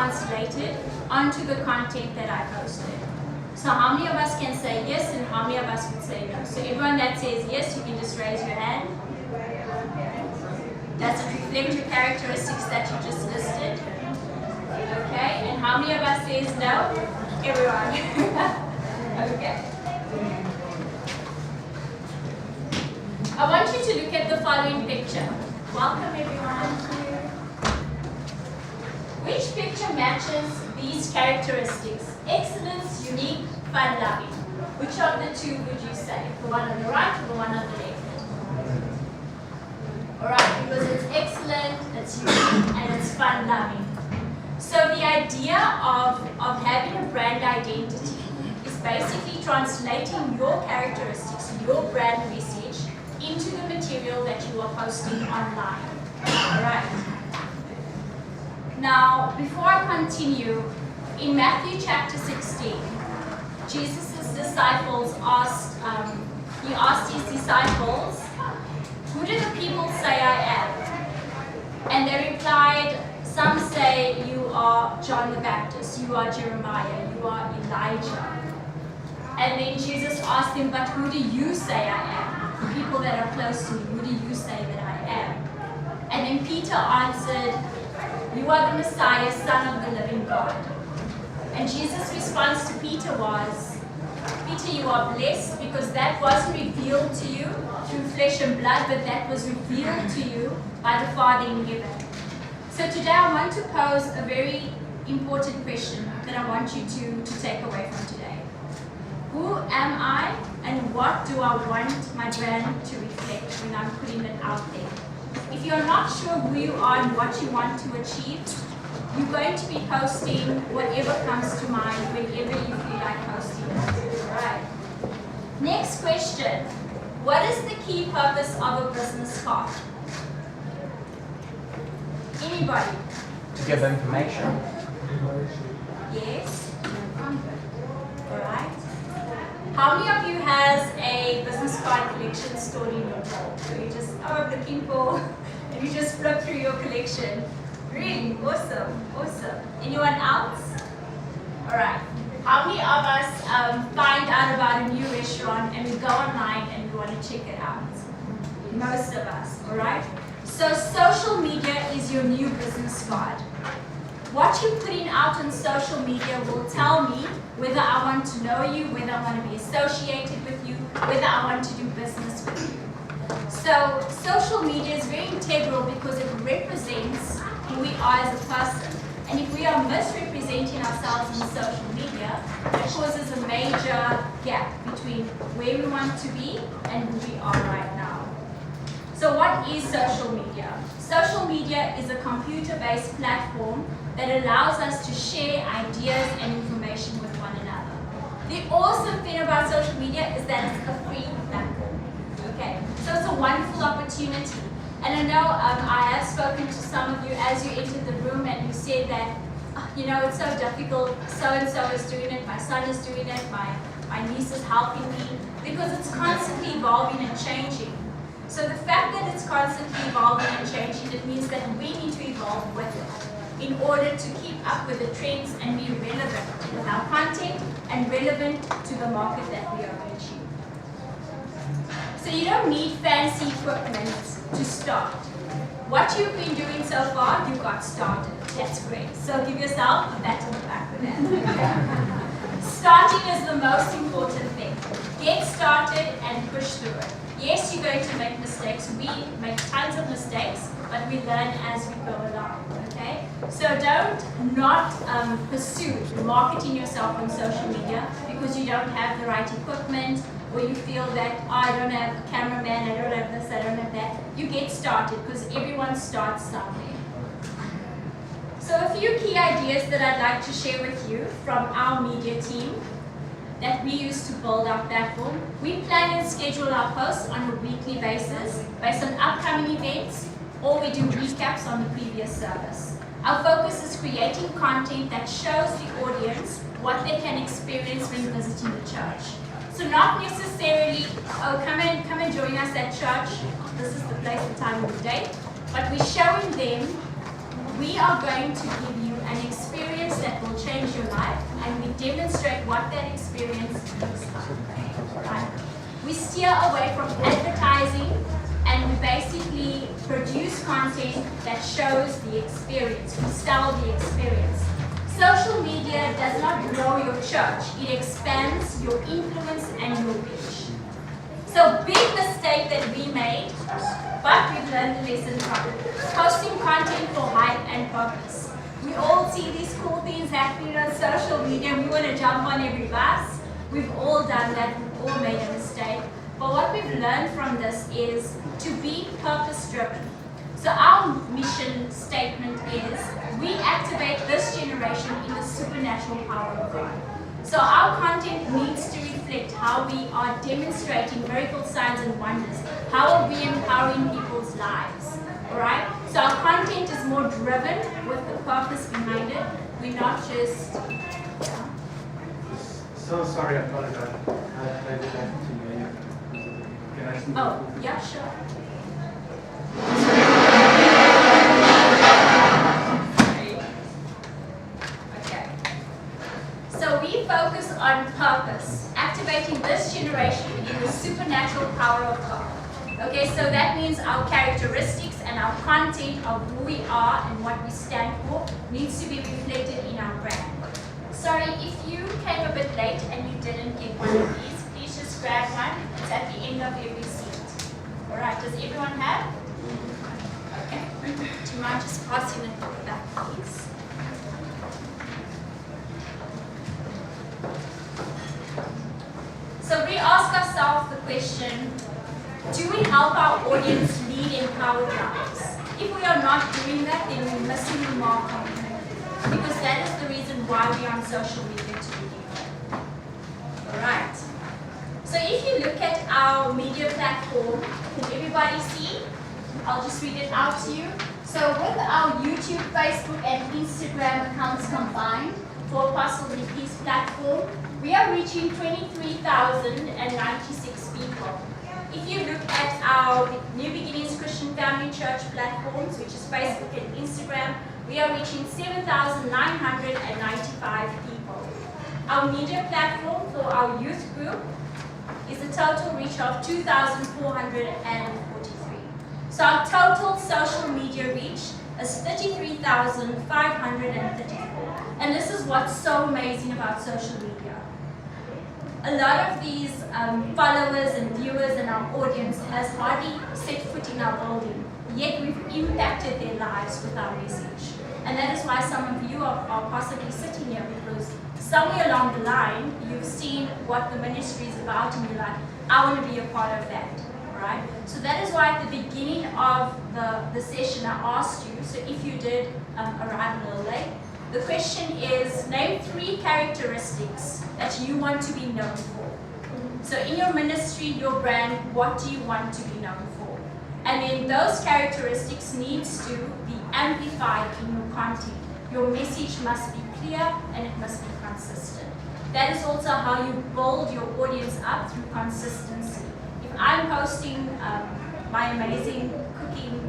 translated onto the content that I posted. So how many of us can say yes and how many of us would say no? So everyone that says yes, you can just raise your hand. Does it reflect your characteristics that you just listed? Okay, and how many of us says no? Everyone. Okay. I want you to look at the following picture. Welcome everyone. Which picture matches these characteristics? Excellence, unique, fun-loving. Which of the two would you say? The one on the right or the one on the left? Alright, because it's excellent, it's unique, and it's fun-loving. So the idea of having a brand identity is basically translating your characteristics, your brand message, into the material that you are posting online. Alright. Now, before I continue, in Matthew chapter 16, Jesus' disciples asked, he asked his disciples, "Who do the people say I am?" And they replied, "Some say you are John the Baptist, you are Jeremiah, you are Elijah." And then Jesus asked them, "But who do you say I am?" The people that are close to me, who do you say that I am? And then Peter answered, "You are the Messiah, Son of the living God." And Jesus' response to Peter was, "Peter, you are blessed because that wasn't revealed to you through flesh and blood, but that was revealed to you by the Father in heaven." So today I want to pose a very important question that I want you to take away from today. Who am I and what do I want my brand to reflect when I'm putting it out there? If you're not sure who you are and what you want to achieve, you're going to be posting whatever comes to mind whenever you feel like posting it. Alright. Next question. What is the key purpose of a business card? Anybody? To give information. Yes? Alright. How many of you has a business card collection stored in your vault? So you just, I'm looking for, and you just flip through your collection. Really? Awesome. Awesome. Anyone else? Alright. How many of us find out about a new restaurant and we go online and we want to check it out? Most of us, alright? So social media is your new business card. What you're putting out on social media will tell me whether I want to know you, whether I want to be associated with you, whether I want to do business with you. So social media is very integral because it represents who we are as a person. And if we are misrepresenting ourselves in social media, it causes a major gap between where we want to be and who we are right now. So what is social media? Social media is a computer-based platform that allows us to share ideas and information with one another. The awesome thing about social media is that it's a free platform. Okay, so it's a wonderful opportunity. And I know I have spoken to some of you as you entered the room and you said that, you know, it's so difficult, so-and-so is doing it, my son is doing it, my niece is helping me, because it's constantly evolving and changing. So the fact that it's constantly evolving and changing, it means that we need to evolve with it in order to keep up with the trends and be relevant with our content and relevant to the market that we are reaching. So you don't need fancy equipment to start. What you've been doing so far, you got started. That's great. So give yourself a pat on the back for that. Starting is the most important thing. Get started and push through it. Yes, you're going to make mistakes. We make tons of mistakes, but we learn as we go along, okay? So don't not pursue marketing yourself on social media because you don't have the right equipment, or you feel that, oh, I don't have a cameraman, I don't have this, I don't have that. You get started because everyone starts somewhere. So a few key ideas that I'd like to share with you from our media team that we use to build our platform. We plan and schedule our posts on a weekly basis based on upcoming events, or we do recaps on the previous service. Our focus is creating content that shows the audience what they can experience when visiting the church. So not necessarily, oh, come and join us at church, this is the place, the time, and the date, but we're showing them we are going to give you an experience change your life, and we demonstrate what that experience looks like. Right? We steer away from advertising, and we basically produce content that shows the experience. We sell the experience. Social media does not grow your church. It expands your influence and your reach. So big mistake that we made, but we've learned the lesson from it. Posting content for hype and purpose. We all see these cool things happening on social media. We want to jump on every bus. We've all done that. We've all made a mistake. But what we've learned from this is to be purpose-driven. So our mission statement is, we activate this generation in the supernatural power of God. So our content needs to reflect how we are demonstrating miracle signs and wonders. How are we empowering people's lives? Alright? So our content is more driven with the purpose behind it. We're not just... So sorry, I apologize. I did that to you. Can I see? Oh, yeah, sure. Okay. So we focus on purpose, activating this generation in the supernatural power of God. Okay, so that means our characteristics and our content of who we are and what we stand for needs to be reflected in our brand. Sorry, if you came a bit late and you didn't get one of these, please just grab one. It's at the end of every seat. Alright, does everyone have? Okay. Do you mind just passing it back, please? So we ask ourselves the question, do we help our audience lead empowered lives? If we are not doing that, then we're missing the mark on it. Because that is the reason why we are on social media to begin with. Alright. So if you look at our media platform, can everybody see? I'll just read it out to you. So with our YouTube, Facebook, and Instagram accounts combined for Apostle Nikki's platform, we are reaching 23,096 people. If you look at our New Beginnings Christian Family Church platforms, which is Facebook and Instagram, we are reaching 7,995 people. Our media platform for our youth group is a total reach of 2,443. So our total social media reach is 33,534. And this is what's so amazing about social media. A lot of these followers and viewers and our audience has hardly set foot in our building, yet we've impacted their lives with our message. And that is why some of you are possibly sitting here, because somewhere along the line, you've seen what the ministry is about and you're like, I want to be a part of that, right? So that is why at the beginning of the session, I asked you, so if you did arrive a little late, the question is, name 3 characteristics that you want to be known for. So in your ministry, your brand, what do you want to be known for? And then those characteristics needs to be amplified in your content. Your message must be clear and it must be consistent. That is also how you build your audience up, through consistency. If I'm posting my amazing cooking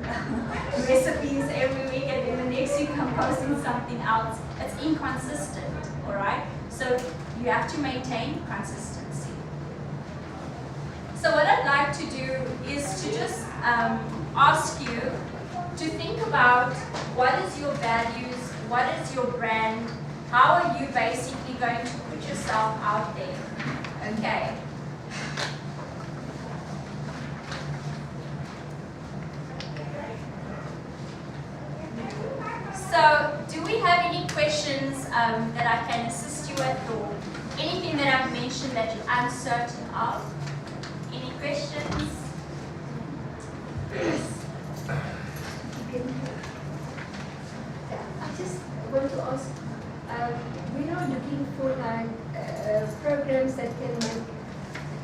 recipes every week and then the next week I'm posting something else, it's inconsistent, all right? So you have to maintain consistency. So what I'd like to do is to just ask you to think about what is your values, what is your brand, how are you basically going to put yourself out there, okay? So, do we have any questions that I can assist you with, or anything that I've mentioned that you're uncertain of? Any questions? Yes. I just want to ask, we are looking for like programs that can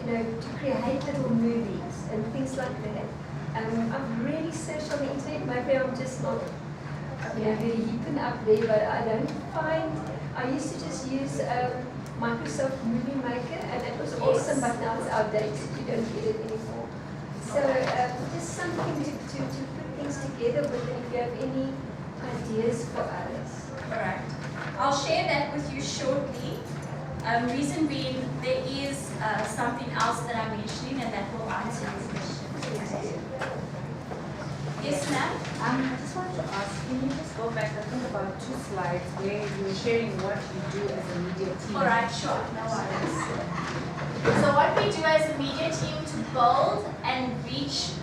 make, to create little movies and things like that. I've really searched on the internet, maybe I'm just not very hip up there, but I don't find, I used to just use Microsoft Movie Maker, and it was awesome, but now it's outdated, you don't get it anymore. So just something to put things together with, and if you have any ideas for us. Correct. I'll I'll share that with you shortly. Reason being, there is something else that I'm mentioning, and that will answer your question. Yes, ma'am? I just wanted to ask, can you just go back, I think about 2 slides where you're sharing what you do as a media team? All right, sure, no worries. So what we do as a media team to build and reach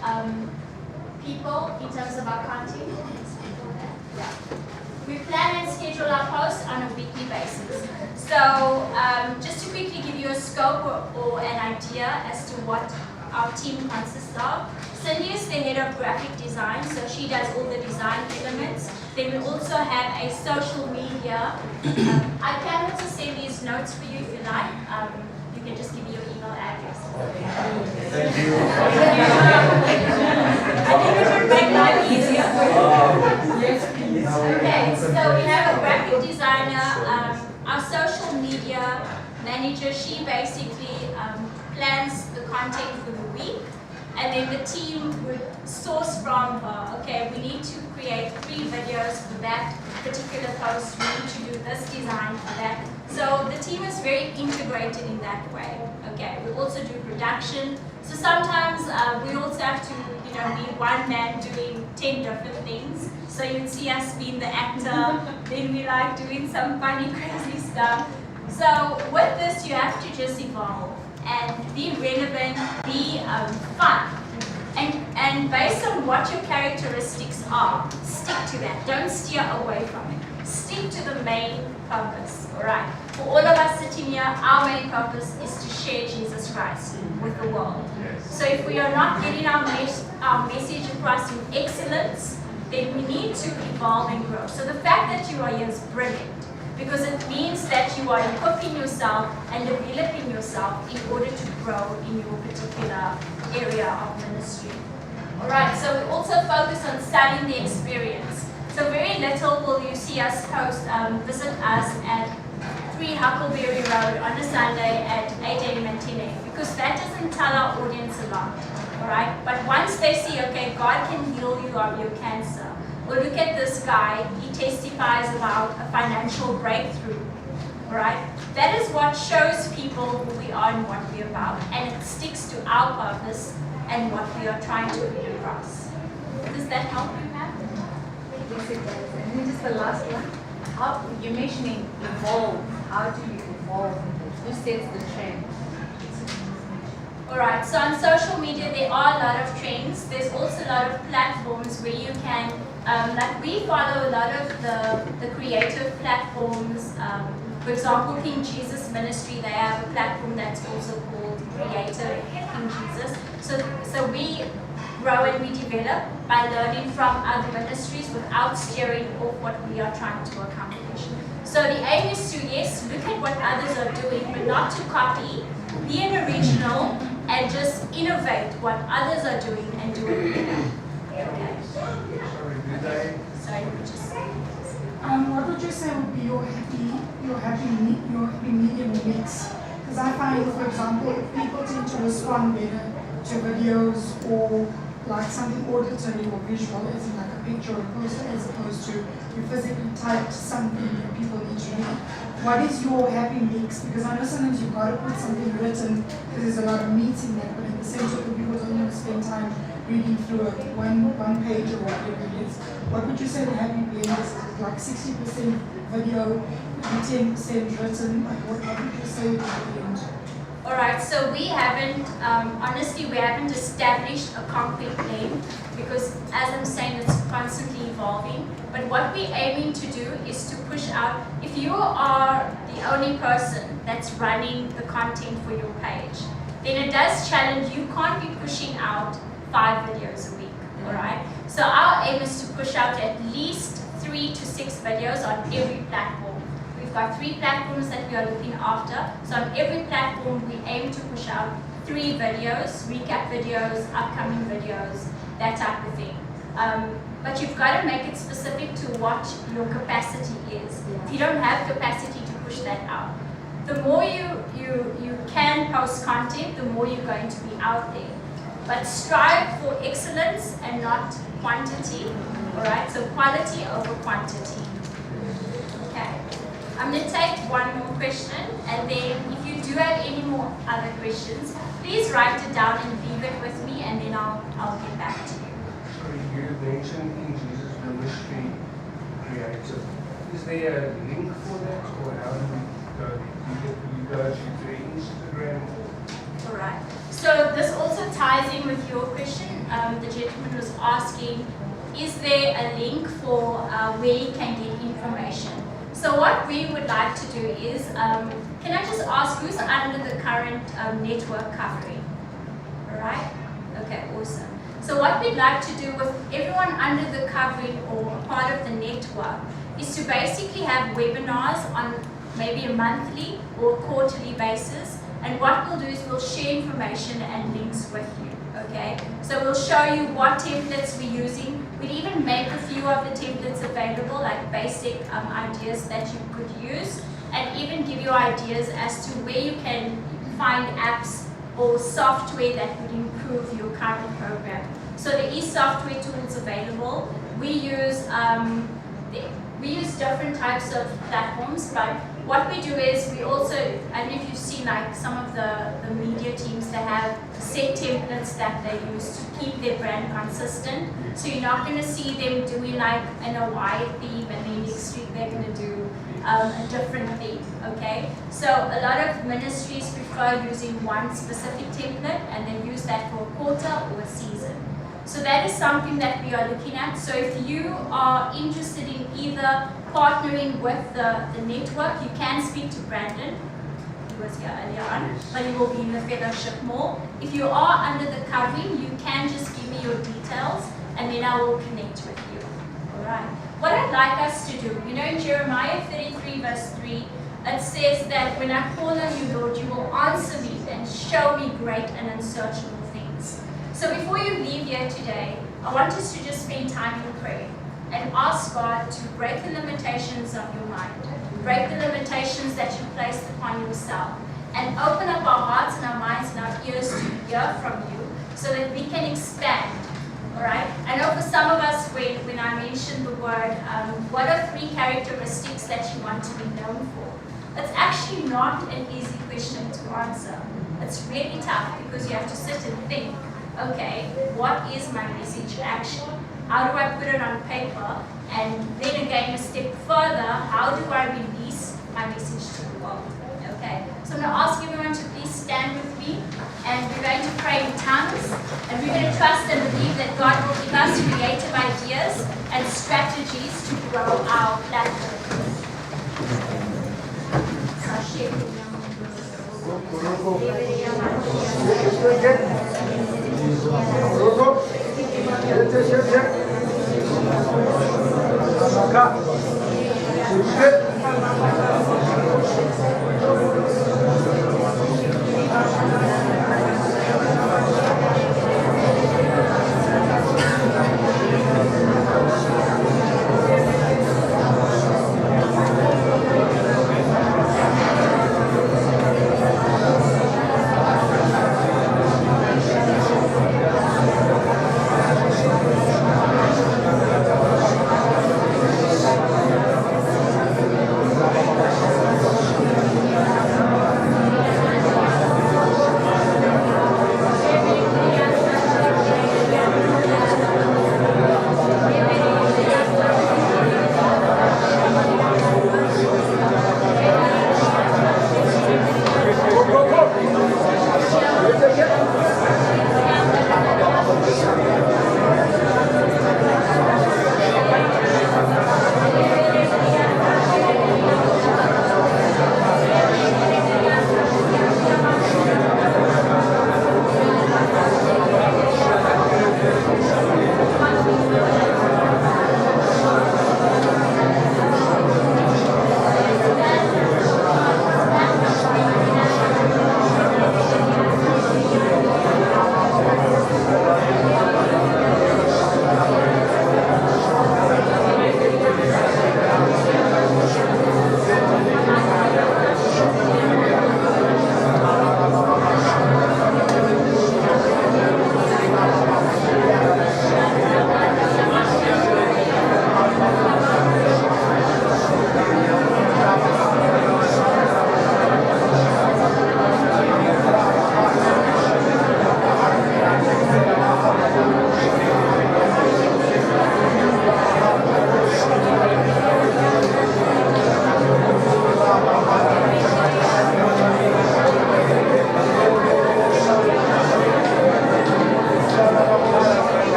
people in terms of our content. Yeah. We plan and schedule our posts on a weekly basis. So just to quickly give you a scope or an idea as to what our team consists of. Cindy is the head of graphic design, so she does all the design elements. Then we also have a social media. I can also send these notes for you if you like. You can just give me your email address. Thank you. I think it would make life easier. Okay, so we have a graphic designer, our social media manager. She basically plans the content for the week, and then the team would source from her. Okay, we need to create 3 videos for that particular post. We need to do this design for that. So the team is very integrated in that way. Okay, we also do production. So sometimes we also have to, be one man doing 10 different things. So you'd see us being the actor, then we like doing some funny, crazy stuff. So with this, you have to just evolve and be relevant, be fun. And based on what your characteristics are, stick to that. Don't steer away from it. Stick to the main purpose, all right? For all of us sitting here, our main purpose is to share Jesus Christ with the world. So if we are not getting our message across in excellence, then we need to evolve and grow. So the fact that you are here is brilliant, because it means that you are equipping yourself and developing yourself in order to grow in your particular area of ministry. Alright, so we also focus on selling the experience. So very little will you see us visit us at 3 Huckleberry Road on a Sunday at 8 a.m. and 10 a.m. because that doesn't tell our audience a lot. Alright, but once they see, okay, God can heal you of your cancer. Well, look at this guy, he testifies about a financial breakthrough. Alright, that is what shows people who we are and what we're about, and it sticks to our purpose and what we are trying to bring across. Does that help you, ma'am? Yes, it does. And then just the last one. How you're mentioning evolve. How do you evolve? Who sets the trend? Alright, so on social media there are a lot of trends. There's also a lot of platforms where you can, like we follow a lot of the creative platforms. For example, King Jesus Ministry, they have a platform that's also called Creative King Jesus. So we grow and we develop by learning from other ministries without steering off what we are trying to accomplish. So the aim is to, yes, look at what others are doing, but not to copy, be an original, and just innovate what others are doing and do it better. Okay. Sorry, just what would you say would be your happy medium mix? Because I find, for example, if people tend to respond better to videos or like something auditory or visual, as in like a picture or a poster, as opposed to you physically typed something that people need to read. What is your happy mix? Because I know sometimes you've got to put something written because there's a lot of meat in that, but at the same time, people don't want to spend time reading through it, one page or whatever it is. What would you say the happy blend is? Like 60% video, 10% written? Like what would you say the blend? Alright, so we haven't, honestly, we haven't established a concrete blend because, as I'm saying, it's constantly evolving. But what we're aiming to do is to push out, if you are the only person that's running the content for your page, then it does challenge, you can't be pushing out 5 videos a week, alright? So our aim is to push out at least 3 to 6 videos on every platform. We've got 3 platforms that we are looking after. So on every platform, we aim to push out 3 videos, recap videos, upcoming videos, that type of thing. But you've got to make it specific to what your capacity is. If you don't have capacity to push that out, the more you can post content, the more you're going to be out there. But strive for excellence and not quantity, all right? So quality over quantity. Okay. I'm I'm going to take one more question, and then if you do have any more other questions, please write it down and leave it with me, and then I'll get back to you. Sorry, you mentioned in Jesus ministry creative. Is there a link for that, or how do we go? You go to their Instagram? All right. So this also ties in with your question. The gentleman was asking, is there a link for where you can get information? So what we would like to do is, can I just ask who's under the current network covering? All right? Okay, awesome. So what we'd like to do with everyone under the covering or a part of the network is to basically have webinars on maybe a monthly or quarterly basis. And what we'll do is we'll share information and links with you, okay? So we'll show you what templates we're using. We'll even make a few of the templates available, like basic ideas that you could use, and even give you ideas as to where you can find apps or software that would improve your current program. So there is software tools available. We use different types of platforms, but what we do is we also, I don't know if you've seen like some of the media teams that have set templates that they use to keep their brand consistent. So you're not going to see them doing like in a wide theme and then next week they're going to do a different theme, okay? So a lot of ministries prefer using one specific template and they use that for a quarter or a season. So that is something that we are looking at. So if you are interested in either partnering with the network, you can speak to Brandon. He was here earlier on, but he will be in the fellowship more. If you are under the covering, you can just give me your details and then I will connect with you. All right. What I'd like us to do, you know, in Jeremiah 33 verse 3, it says that when I call on you, Lord, you will answer me and show me great and unsearchable things. So before you leave here today, I want us to just spend time in prayer and ask God to break the limitations of your mind, break the limitations that you placed upon yourself, and open up our hearts and our minds and our ears to hear from you so that we can expand. All right? I know for some of us, when I mentioned the word, what are 3 characteristics that you want to be known for? It's actually not an easy question to answer. It's really tough because you have to sit and think, okay, what is my message actually? How do I put it on paper? And then again, a step further, how do I release my message to the world? Okay, so I'm going to ask everyone to please stand with me, and we're going to pray in tongues, and we're going to trust and believe that God will give us creative ideas and strategies to grow our platform.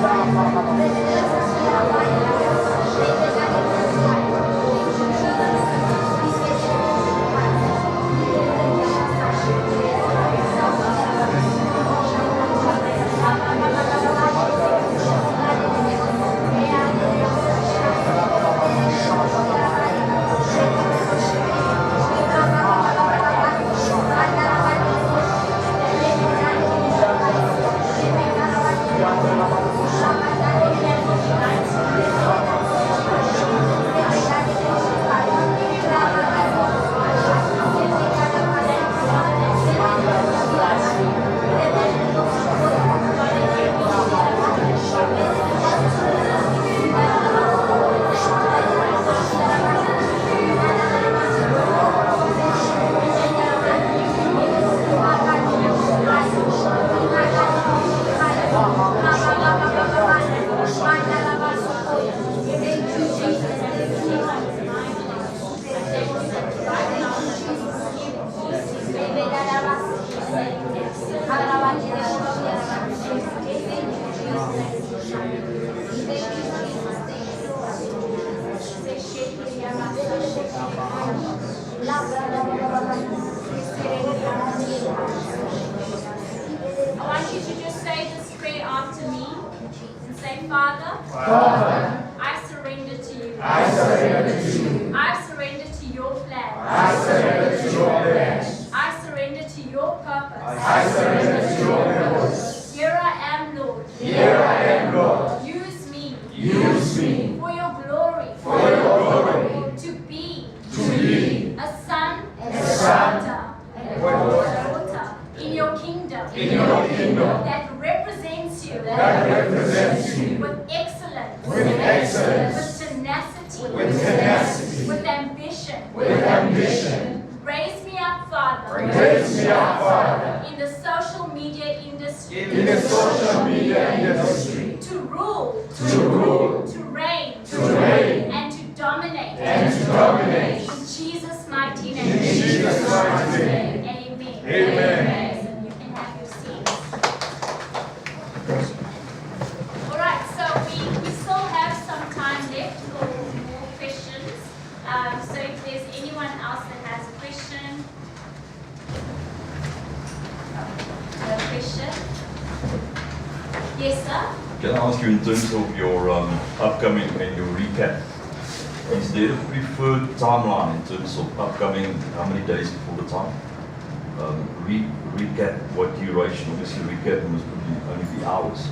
I want you to just say this prayer after me and say, Father, I surrender to you. I surrender to your plan. I surrender to your purpose. Here I am, Lord. Use me for your glory. To be a son and a daughter in your kingdom. That represents you. With excellence. With tenacity. With ambition. Raise me up, Father. In the social media industry. To rule. To reign. And to dominate. In Jesus' mighty name. Amen. You can have your seats. Alright, so we still have some time left for more questions. So if there's anyone else that has a question. No question? Yes, sir? Can I ask you in terms of your upcoming and your recap, is there a preferred timeline in terms of upcoming, how many days before the time? Recap what duration, obviously recap must only be hours.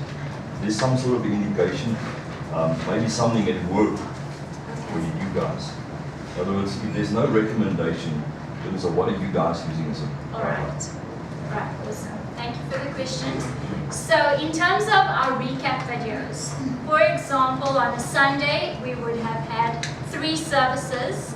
There's some sort of indication, maybe something at work for you guys. In other words, if there's no recommendation in terms of what are you guys using as a Alright. Right, awesome. Thank you for the question. So in terms of our recap videos, for example, on a Sunday, we would have had 3 services.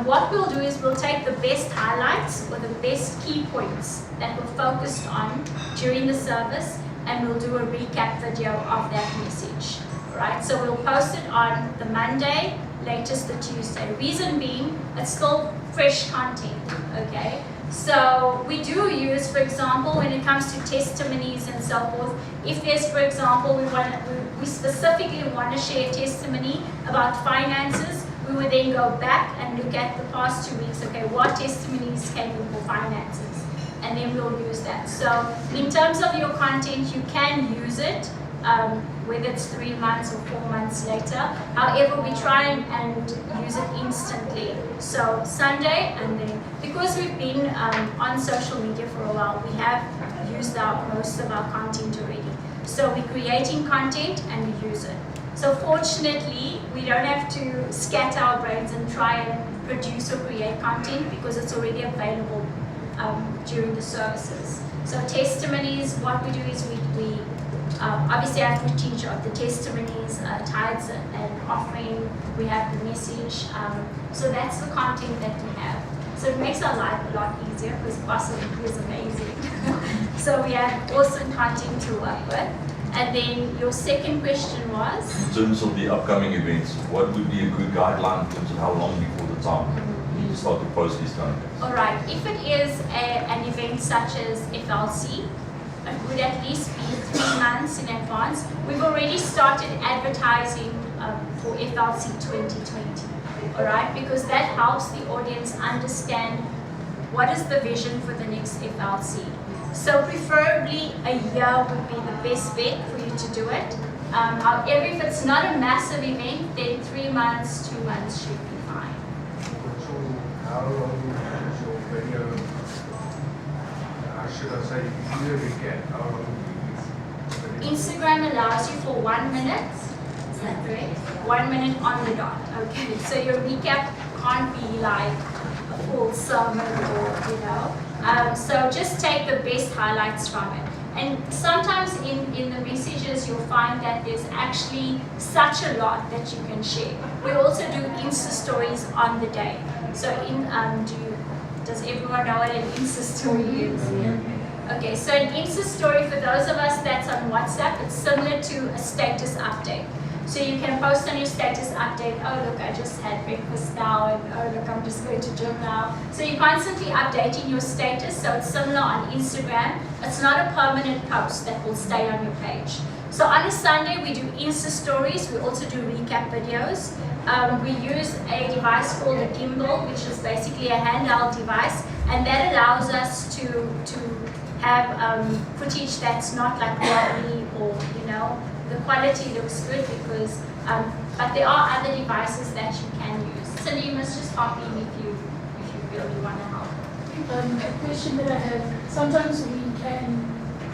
What we'll do is we'll take the best highlights or the best key points that were focused on during the service, and we'll do a recap video of that message. Right? So we'll post it on the Monday, latest the Tuesday. Reason being, it's still fresh content, okay? So we do use, for example, when it comes to testimonies and so forth, if there's, for example, we specifically want to share a testimony about finances, we would then go back and look at the past 2 weeks, okay, what testimonies came in for finances, and then we'll use that. So in terms of your content, you can use it, whether it's 3 months or 4 months later. However, we try and use it instantly. So Sunday, and then because we've been on social media for a while, we have used most of our content already. So we're creating content and we use it. So fortunately, we don't have to scatter our brains and try and produce or create content because it's already available during the services. So testimonies, what we do is we obviously have to teach of the testimonies, tithes and offering. We have the message. So that's the content that we have. So it makes our life a lot easier because Apostle is amazing. So we have awesome content to work with. And then your second question was? In terms of the upcoming events, what would be a good guideline in terms of how long before the time you need to start to post these kind of things? All right, if it is an event such as FLC, it would at least be 3 months months in advance, we've already started advertising for FLC 2020. All right, because that helps the audience understand what is the vision for the next FLC. So preferably a year would be the best bet for you to do it. However, if it's not a massive event, then 3 months, 2 months should be fine. So how long is your video? Should I say, if you recap, how long do you Instagram allows you for 1 minute. Is that correct? 1 minute on the dot. Okay, so your recap can't be like a full sermon or, you know. So just take the best highlights from it. And sometimes in the messages you'll find that there's actually such a lot that you can share. We also do Insta stories on the day. So does everyone know what an Insta story is? Okay, so an Insta story for those of us that's on WhatsApp, it's similar to a status update. So you can post on your status update, oh look, I just had breakfast now, and oh look, I'm just going to gym now. So you're constantly updating your status, so it's similar on Instagram. It's not a permanent post that will stay on your page. So on a Sunday, we do Insta stories, we also do recap videos. We use a device called a gimbal, which is basically a handheld device, and that allows us to have footage that's not like wobbly or, you know, the quality looks good because, but there are other devices that you can use. So you must just hop in if you really want to help. A question that I have, sometimes we can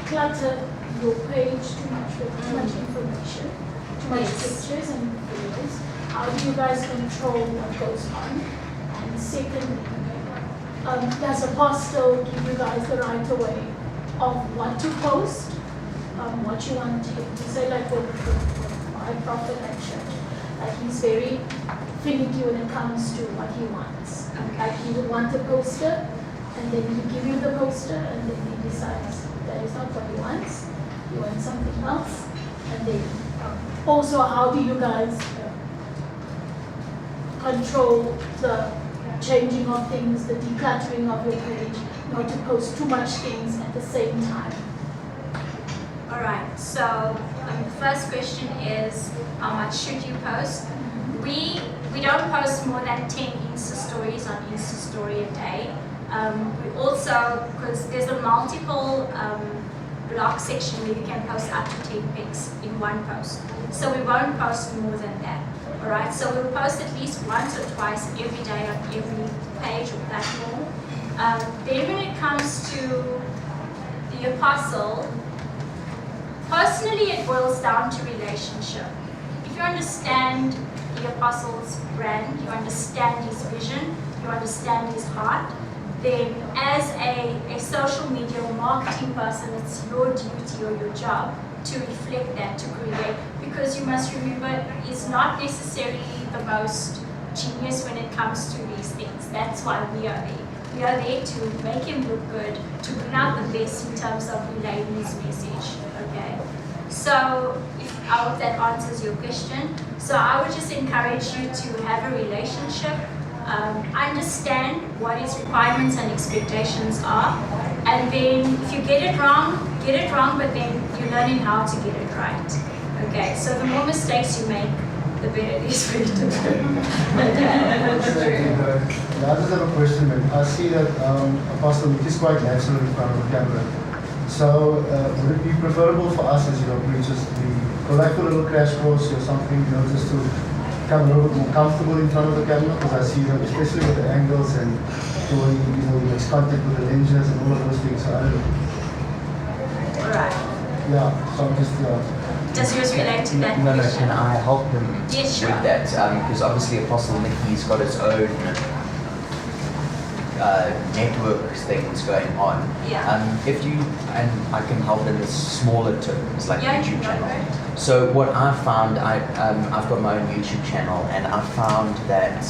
clutter your page too much with too much information, too much pictures and videos. How do you guys control what goes on? And secondly, does Apostle give you guys the right of way of what to post? What you want to say, like with my prophet at church, like he's very finicky when it comes to what he wants. Like he would want a poster, and then he give you the poster, and then he decides that is not what he wants. He wants something else, and then also how do you guys control the changing of things, the decluttering of your page, not to post too much things at the same time? All right, so the first question is, how much should you post? We don't post more than 10 Insta stories on Insta story a day. We also, because there's a multiple block section where you can post up to 10 pics in one post. So we won't post more than that. All right, so we'll post at least once or twice every day on every page or platform. Then when it comes to the apostle, personally, it boils down to relationship. If you understand the apostle's brand, you understand his vision, you understand his heart, then as a social media or marketing person, it's your duty or your job to reflect that, to create. Because you must remember, he's not necessarily the most genius when it comes to these things. That's why we are there. We are there to make him look good, to bring out the best in terms of relaying his message. Okay, so I hope that answers your question. So I would just encourage you to have a relationship, understand what his requirements and expectations are, and then if you get it wrong, but then you're learning how to get it right. Okay, so the more mistakes you make, the better it is for you to learn. I just have a question, man. I see that Apostle is quite natural in front of the camera. So would it be preferable for us as preachers to go like for a little crash course or something, just to become a little bit more comfortable in front of the camera? Because I see that, especially with the angles and doing, you makes contact with the lenses and all of those things. So I don't know. Alright. Yeah, so I'm just. Does yours relate to that? No, can I help him Yes, sure. with that? Because obviously Apostle Nicky's got his own network things going on. Yeah. If you, and I can help in the smaller terms, like YouTube channel. Right. So what I found, I've got my own YouTube channel, and I found that,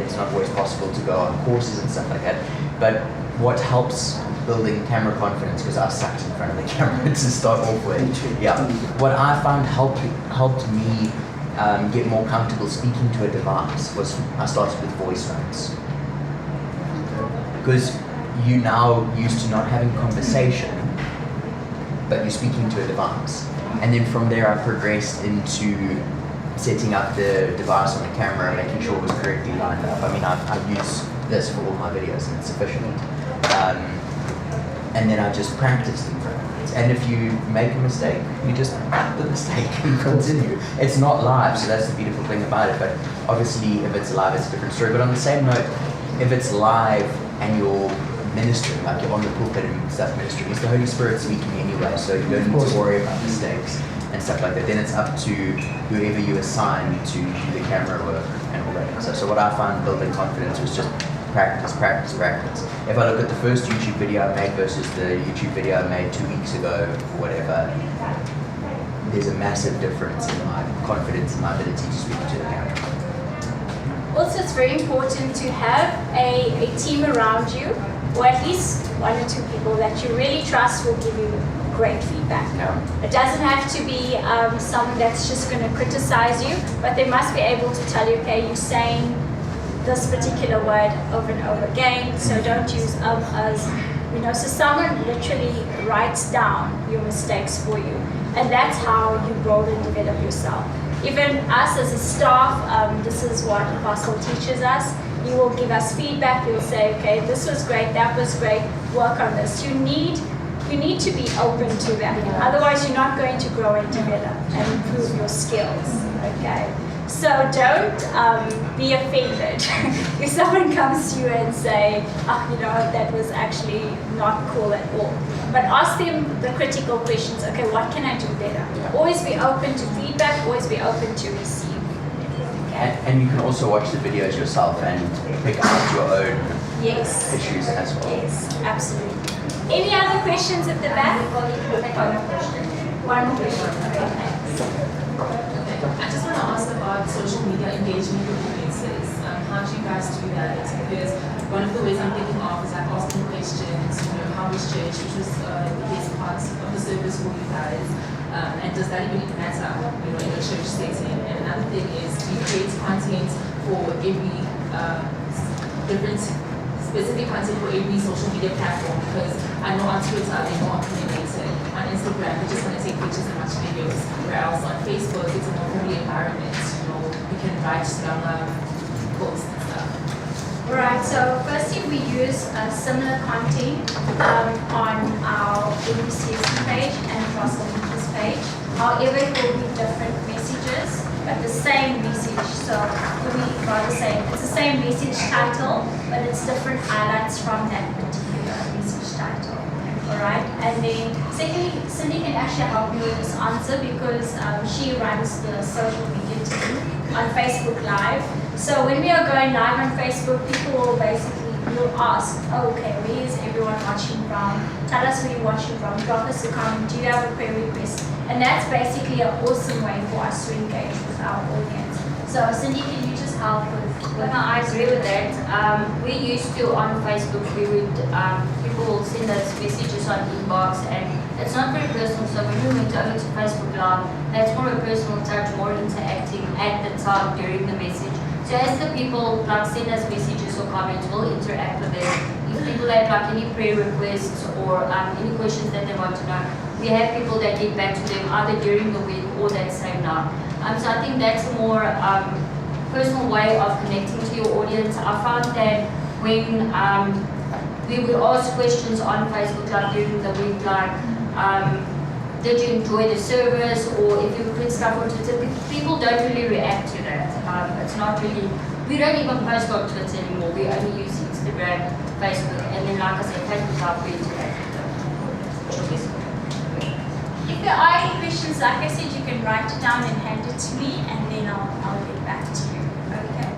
it's not always possible to go on courses and stuff like that. But what helps building camera confidence, because I sucked in front of the camera to start off with. Yeah. What I found helped me get more comfortable speaking to a device was I started with voice notes. Because you now used to not having conversation, but you're speaking to a device. And then from there, I progressed into setting up the device on the camera, making sure it was correctly lined up. I mean, I use this for all my videos and it's sufficient. And then I just practiced and practiced. And if you make a mistake, you just cut the mistake and continue. It's not live, so that's the beautiful thing about it. But obviously, if it's live, it's a different story. But on the same note, if it's live and you're ministering, like you're on the pulpit and stuff ministering, it's the Holy Spirit speaking anyway, so you don't need to worry about mistakes and stuff like that. Then it's up to whoever you assign to do the camera work and all that. So what I found building confidence was just practice, practice, practice. If I look at the first YouTube video I made versus the YouTube video I made 2 weeks ago, or whatever, there's a massive difference in my confidence and my ability to speak to the camera. Also, it's very important to have a team around you, or at least 1 or 2 people that you really trust will give you great feedback. Yeah. It doesn't have to be someone that's just going to criticize you, but they must be able to tell you, okay, you're saying this particular word over and over again, so don't use as, so someone literally writes down your mistakes for you, and that's how you grow and develop yourself. Even us as a staff, this is what Apostle teaches us. He will give us feedback. He'll say, okay, this was great, that was great, work on this. You need to be open to that. Otherwise, you're not going to grow and develop and improve your skills, okay? So don't be offended if someone comes to you and say, that was actually not cool at all. But ask them the critical questions. Okay, what can I do better? Always be open to feedback, always be open to receive. Okay? And you can also watch the videos yourself and pick out your own issues as well. Yes, absolutely. Any other questions at the back? One more question. Okay, thanks. I just want to ask about social media engagement with audiences. How do you guys do that? Because one of the ways I'm thinking of is like asking questions, how was church, which was the best part of the service for you guys, and does that even matter, in a church setting? And another thing is, do you create content for every different specific content for every social media platform? Because I know on Twitter they're more opinionated. On Instagram, they just want to take pictures and watch videos. Whereas on Facebook, it's a more friendly environment. You can write longer posts and stuff. Right, so firstly we use similar content on our MCS page and Apostle Teachers page. However, it will be different messages, but the same message. So it will be rather same. It's the same message title, but it's different highlights from that particular message title. Alright, and then secondly, Cindy can actually help you with this answer because she runs the social media team on Facebook Live. So when we are going live on Facebook, people will you'll ask, okay, where is everyone watching from? Tell us where you're watching from, drop us a comment, do you have a prayer request? And that's basically an awesome way for us to engage with our audience. So Cindy, can you just help with I agree with that. We used to on Facebook, people will send us messages on inbox, and it's not very personal. So when we went over to Facebook Live, that's more a personal touch, more interacting at the time during the message. So as the people send us messages or comments, we'll interact with them. If people have any prayer requests or any questions that they want to know, we have people that get back to them either during the week or that same night. So I think that's a more personal way of connecting to your audience. I found that when we would ask questions on Facebook Live during the week, like, did you enjoy the service, or if you put stuff on Twitter, people don't really react to that. It's not really, we don't even post on Twitter anymore. We only use Instagram, Facebook, and then like I said, Facebook Live, we interact with them. If there are any questions, like I said, you can write it down and hand it to me, and then I'll get back to you. Okay.